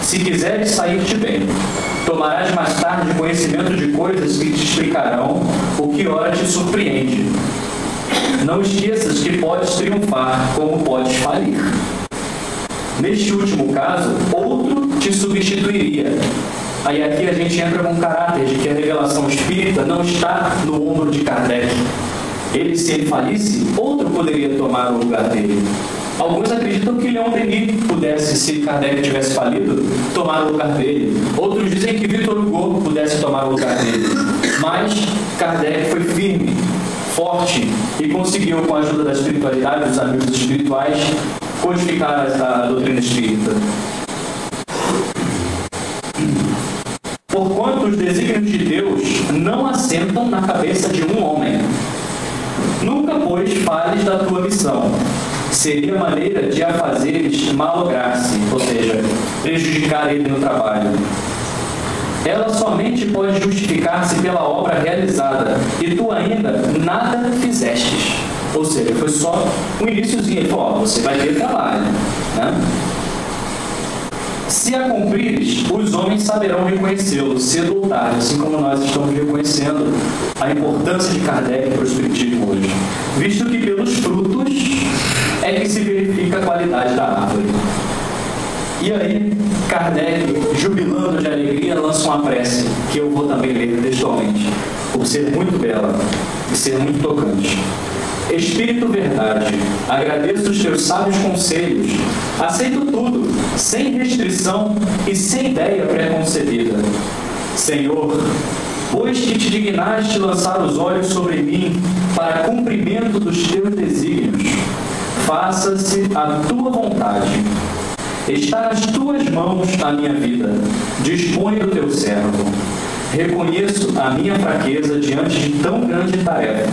Se quiseres sair-te bem, tomarás mais tarde conhecimento de coisas que te explicarão o que ora te surpreende. Não esqueças que podes triunfar, como podes falir. Neste último caso, outro te substituiria. Aí aqui a gente entra com um caráter de que a revelação espírita não está no ombro de Kardec. Se ele falisse, outro poderia tomar o lugar dele. Alguns acreditam que Leon Denis pudesse, se Kardec tivesse falido, tomar o lugar dele. Outros dizem que Victor Hugo pudesse tomar o lugar dele. Mas Kardec foi firme, forte e conseguiu, com a ajuda da espiritualidade, dos amigos espirituais, codificar a doutrina espírita. Porquanto os desígnios de Deus não assentam na cabeça de um homem. Nunca, pois, fales da tua missão. Seria maneira de a fazeres malograr-se, ou seja, prejudicar ele no trabalho. Ela somente pode justificar-se pela obra realizada, e tu ainda nada fizestes. Ou seja, foi só um iniciozinho. Ele falou: você vai ter trabalho, né? Se a cumprires, os homens saberão reconhecê-lo cedo ou tarde, assim como nós estamos reconhecendo a importância de Kardec para o Espiritismo hoje, visto que pelos frutos é que se verifica a qualidade da árvore. E aí, Kardec, jubilando de alegria, lança uma prece, que eu vou também ler textualmente, por ser muito bela e ser muito tocante. Espírito Verdade, agradeço os teus sábios conselhos, aceito tudo, sem restrição e sem ideia preconcebida. Senhor, pois que te dignaste lançar os olhos sobre mim para cumprimento dos teus desígnios, faça-se a tua vontade. Está nas tuas mãos a minha vida, dispõe do teu servo. Reconheço a minha fraqueza diante de tão grande tarefa.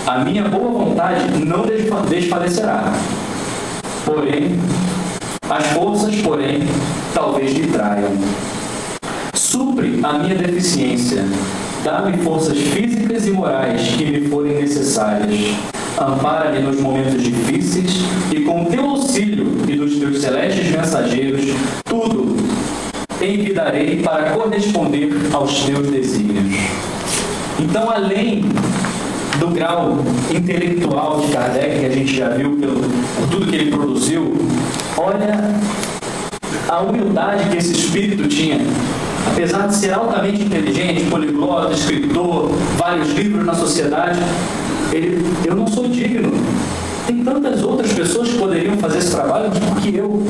A minha boa vontade não desfalecerá. Porém, as forças, talvez me traiam. Supre a minha deficiência. Dá-me forças físicas e morais que me forem necessárias. Ampara-me nos momentos difíceis e com teu auxílio e dos teus celestes mensageiros, tudo envidarei para corresponder aos teus desígnios. Então, além do grau intelectual de Kardec, que a gente já viu por tudo que ele produziu, olha a humildade que esse espírito tinha. Apesar de ser altamente inteligente, poliglota, escritor, vários livros na sociedade, eu não sou digno. Tem tantas outras pessoas que poderiam fazer esse trabalho do que eu.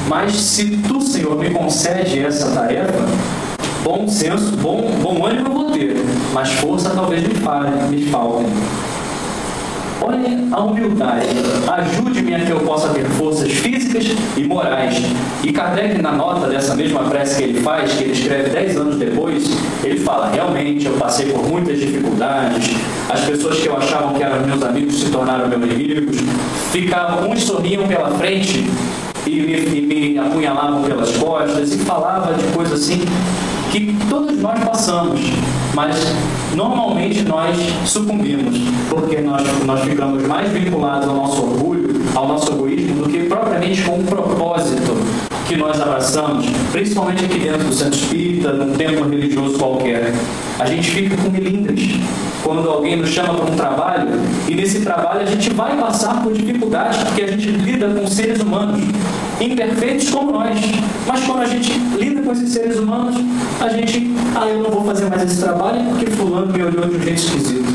Mas se tu, Senhor, me concede essa tarefa, bom senso, bom ânimo eu vou ter, mas força talvez me faltem. Olhem a humildade. Ajude-me a que eu possa ter forças físicas e morais. E Kardec, na nota dessa mesma prece que ele faz, que ele escreve 10 anos depois, ele fala: realmente eu passei por muitas dificuldades, as pessoas que eu achava que eram meus amigos se tornaram meus inimigos, uns sorriam pela frente e me apunhalavam pelas costas, e falava de coisas assim. que todos nós passamos, mas normalmente nós sucumbimos, porque nós ficamos mais vinculados ao nosso orgulho, ao nosso egoísmo, do que propriamente com um propósito que nós abraçamos, principalmente aqui dentro do Centro Espírita, num templo religioso qualquer. A gente fica com melindres quando alguém nos chama para um trabalho, e nesse trabalho a gente vai passar por dificuldades, porque a gente lida com seres humanos imperfeitos como nós, mas quando a gente lida com esses seres humanos, a gente, eu não vou fazer mais esse trabalho porque fulano me olhou de um jeito esquisito,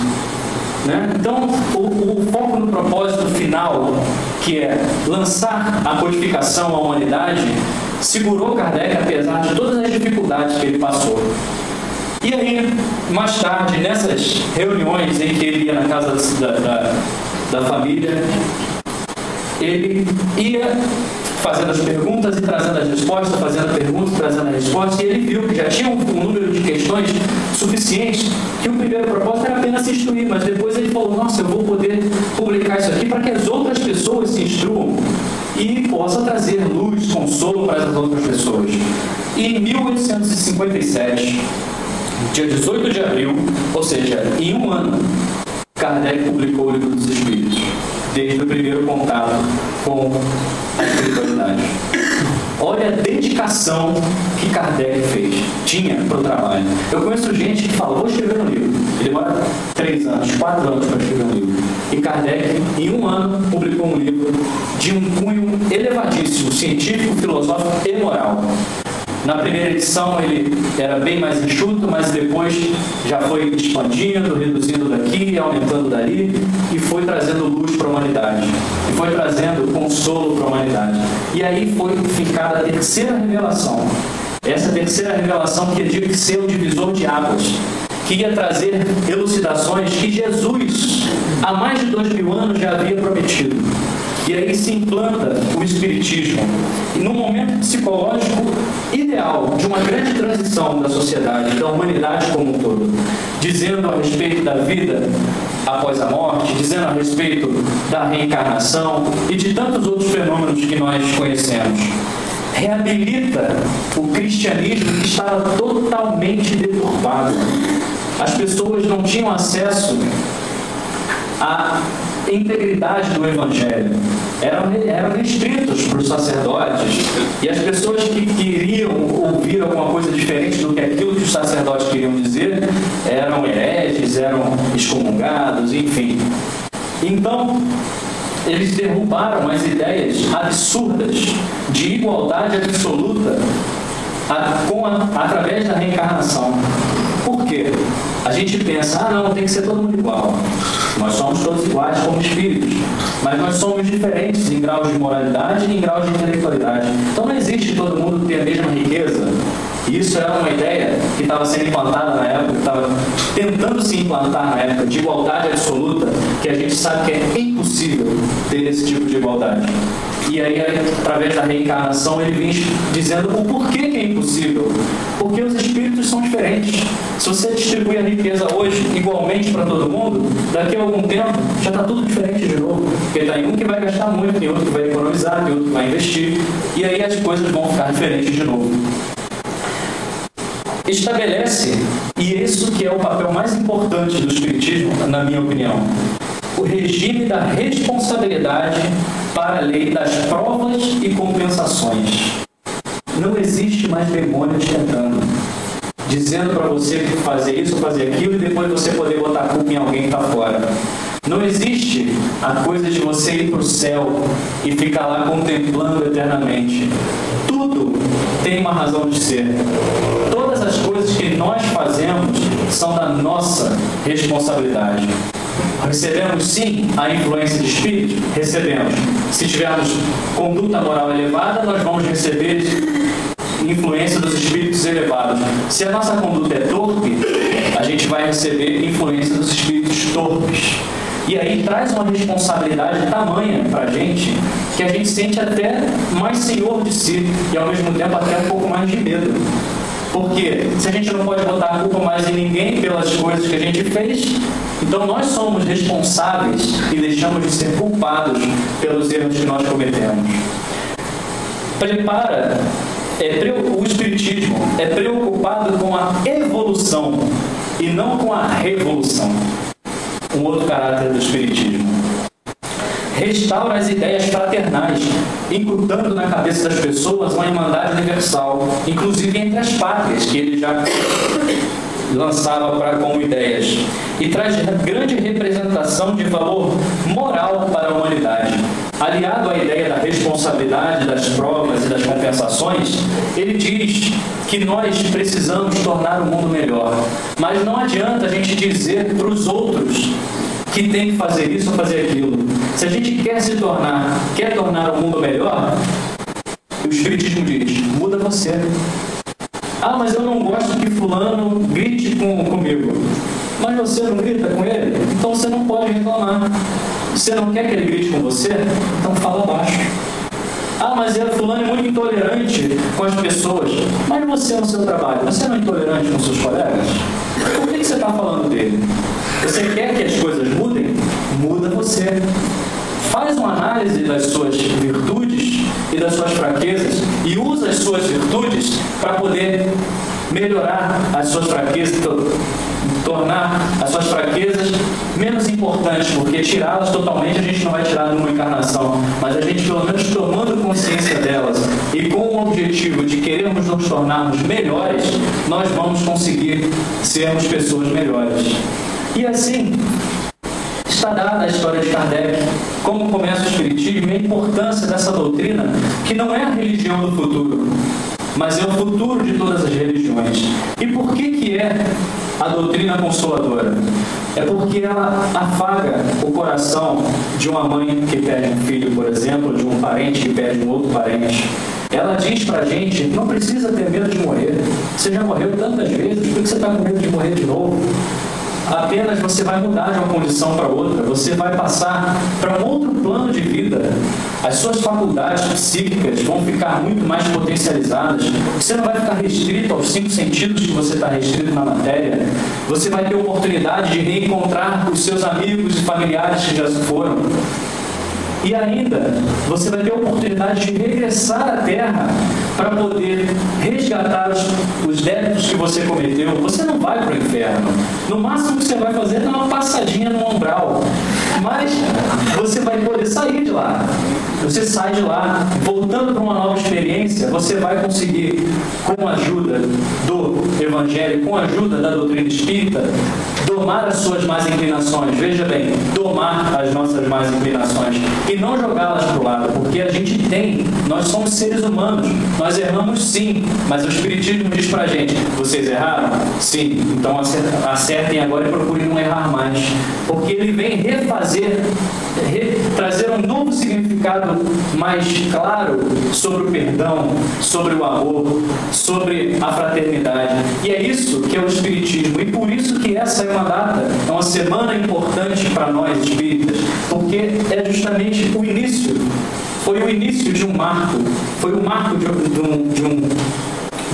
né? Então, o foco no propósito final, que é lançar a codificação à humanidade, segurou Kardec apesar de todas as dificuldades que ele passou. E aí, mais tarde, nessas reuniões em que ele ia na casa da família, ele ia fazendo as perguntas e trazendo as respostas, fazendo perguntas e trazendo as respostas, e ele viu que já tinha um número de questões suficientes, que o primeiro propósito era apenas se instruir, mas depois ele falou, nossa, eu vou poder publicar isso aqui para que as outras pessoas se instruam e possa trazer luz, consolo para as outras pessoas. E em 1857, dia 18 de abril, ou seja, em um ano, Kardec publicou o Livro dos Espíritos, desde o primeiro contato com a espiritualidade. Olha a dedicação que Kardec tinha para o trabalho. Eu conheço gente que fala, vou escrever um livro. Ele demora 3 anos, 4 anos para escrever um livro. E Kardec, em um ano, publicou um livro de um cunho elevadíssimo, científico, filosófico e moral. Na primeira edição ele era bem mais enxuto, mas depois já foi expandindo, reduzindo daqui, aumentando dali, e foi trazendo luz para a humanidade. E foi trazendo consolo para a humanidade. E aí foi ficada a terceira revelação. Essa terceira revelação que eu digo que ser o divisor de águas, que ia trazer elucidações que Jesus, há mais de 2000 anos, já havia prometido. E aí se implanta o Espiritismo, e num momento psicológico ideal, de uma grande transição da sociedade, da humanidade como um todo, dizendo a respeito da vida após a morte, dizendo a respeito da reencarnação e de tantos outros fenômenos que nós conhecemos. Reabilita o cristianismo que estava totalmente deturpado. As pessoas não tinham acesso à integridade do Evangelho, eram restritos para os sacerdotes, e as pessoas que queriam ouvir alguma coisa diferente do que aquilo que os sacerdotes queriam dizer eram hereges, eram excomungados, enfim. Então eles derrubaram as ideias absurdas de igualdade absoluta através da reencarnação. Por quê? A gente pensa, não, tem que ser todo mundo igual. Nós somos todos iguais como espíritos, mas nós somos diferentes em graus de moralidade e em graus de intelectualidade. Então não existe todo mundo ter a mesma riqueza. E isso era uma ideia que estava sendo implantada na época, estava tentando se implantar na época, de igualdade absoluta, que a gente sabe que é impossível ter esse tipo de igualdade. E aí, através da reencarnação, ele vem dizendo o porquê que é impossível. Porque os espíritos são diferentes. Se você distribuir a riqueza hoje igualmente para todo mundo, daqui a algum tempo já está tudo diferente de novo. Porque tem um que vai gastar muito, tem outro que vai economizar, tem outro que vai investir. E aí as coisas vão ficar diferentes de novo. Estabelece, e isso que é o papel mais importante do Espiritismo, na minha opinião, o regime da responsabilidade para a lei das provas e compensações. Não existe mais demônio te tentando, dizendo para você fazer isso, fazer aquilo, e depois você poder botar a culpa em alguém que está fora. Não existe a coisa de você ir para o céu e ficar lá contemplando eternamente. Tudo tem uma razão de ser. Todas as coisas que nós fazemos são da nossa responsabilidade. Recebemos sim a influência de espíritos? Recebemos. Se tivermos conduta moral elevada, nós vamos receber influência dos espíritos elevados. Se a nossa conduta é torpe, a gente vai receber influência dos espíritos torpes. E aí traz uma responsabilidade tamanha para a gente, que a gente sente até mais senhor de si, e ao mesmo tempo até um pouco mais de medo. Porque se a gente não pode botar a culpa mais em ninguém pelas coisas que a gente fez, então nós somos responsáveis e deixamos de ser culpados pelos erros que nós cometemos. Prepara o Espiritismo é preocupado com a evolução e não com a revolução. Um outro caráter do Espiritismo. Restaura as ideias fraternais, incutando na cabeça das pessoas uma irmandade universal, inclusive entre as pátrias, que ele já lançava como ideias, e traz grande representação de valor moral para a humanidade. Aliado à ideia da responsabilidade das provas e das compensações, ele diz que nós precisamos tornar o mundo melhor. Mas não adianta a gente dizer para os outros que tem que fazer isso ou fazer aquilo. Se a gente quer tornar o mundo melhor, o Espiritismo diz, muda você. Ah, mas eu não gosto que fulano grite comigo. Mas você não grita com ele? Então você não pode reclamar. Você não quer que ele grite com você? Então fala baixo. Ah, mas fulano é muito intolerante com as pessoas. Mas você no seu trabalho, você não é intolerante com seus colegas? Por que você está falando dele? Você quer que as coisas mudem? Muda você. Faz uma análise das suas virtudes e das suas fraquezas e usa as suas virtudes para poder melhorar as suas fraquezas, tornar as suas fraquezas menos importantes, porque tirá-las totalmente a gente não vai tirar numa encarnação, mas a gente pelo menos tomando consciência delas e com o objetivo de querermos nos tornarmos melhores, nós vamos conseguir sermos pessoas melhores. E assim, está dada a história de Kardec, como começa o Espiritismo e a importância dessa doutrina, que não é a religião do futuro, mas é o futuro de todas as religiões. E por que é a doutrina consoladora? É porque ela afaga o coração de uma mãe que perde um filho, por exemplo, de um parente que perde um outro parente. Ela diz pra gente, não precisa ter medo de morrer. Você já morreu tantas vezes, por que você está com medo de morrer de novo? Apenas você vai mudar de uma condição para outra, você vai passar para um outro plano de vida. As suas faculdades psíquicas vão ficar muito mais potencializadas. Você não vai ficar restrito aos 5 sentidos que você está restrito na matéria. Você vai ter a oportunidade de reencontrar os seus amigos e familiares que já se foram. E ainda, você vai ter a oportunidade de regressar à Terra para poder resgatar os débitos que você cometeu. Você não vai para o inferno. No máximo que você vai fazer é uma passadinha no umbral. Mas você vai poder sair de lá. Você sai de lá, voltando para uma nova experiência, você vai conseguir, com a ajuda do Evangelho, com a ajuda da doutrina espírita, domar as suas más inclinações. Veja bem, domar as nossas más inclinações e não jogá-las para o lado, porque a gente nós somos seres humanos, nós erramos sim, mas o Espiritismo diz para a gente, vocês erraram? Sim, então acertem agora e procurem não errar mais, porque ele vem trazer um novo significado mais claro sobre o perdão, sobre o amor, sobre a fraternidade. E é isso que é o Espiritismo. E por isso que essa é uma data, é uma semana importante para nós espíritas, porque é justamente o início, foi o início de um marco, foi o marco de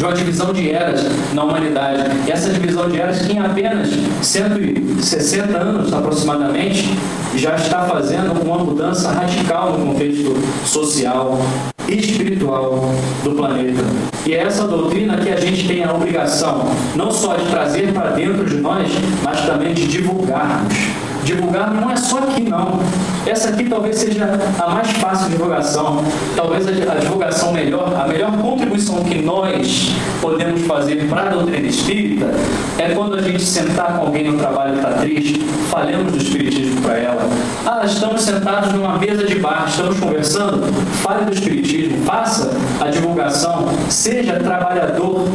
uma divisão de eras na humanidade. E essa divisão de eras que em apenas 160 anos aproximadamente já está fazendo uma mudança radical no contexto social e espiritual do planeta. E é essa doutrina que a gente tem a obrigação não só de trazer para dentro de nós, mas também de divulgarmos. Divulgar não é só aqui, não. Essa aqui talvez seja a mais fácil divulgação. Talvez a divulgação melhor, a melhor contribuição que nós podemos fazer para a doutrina espírita é quando a gente sentar com alguém no trabalho que está triste, falemos do Espiritismo para ela. Ah, estamos sentados numa mesa de bar, estamos conversando, fale do Espiritismo, faça a divulgação, seja trabalhador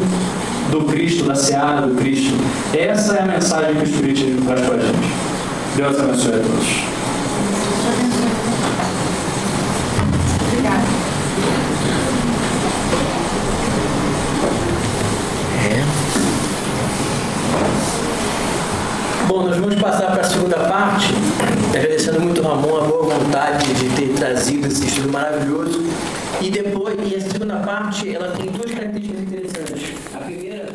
do Cristo, da seara do Cristo. Essa é a mensagem que o Espiritismo traz para a gente. Deus abençoe a todos. Obrigada. Bom, nós vamos passar para a segunda parte, agradecendo muito ao Ramon a boa vontade de ter trazido esse estudo maravilhoso. E essa segunda parte, ela tem 2 características interessantes. A primeira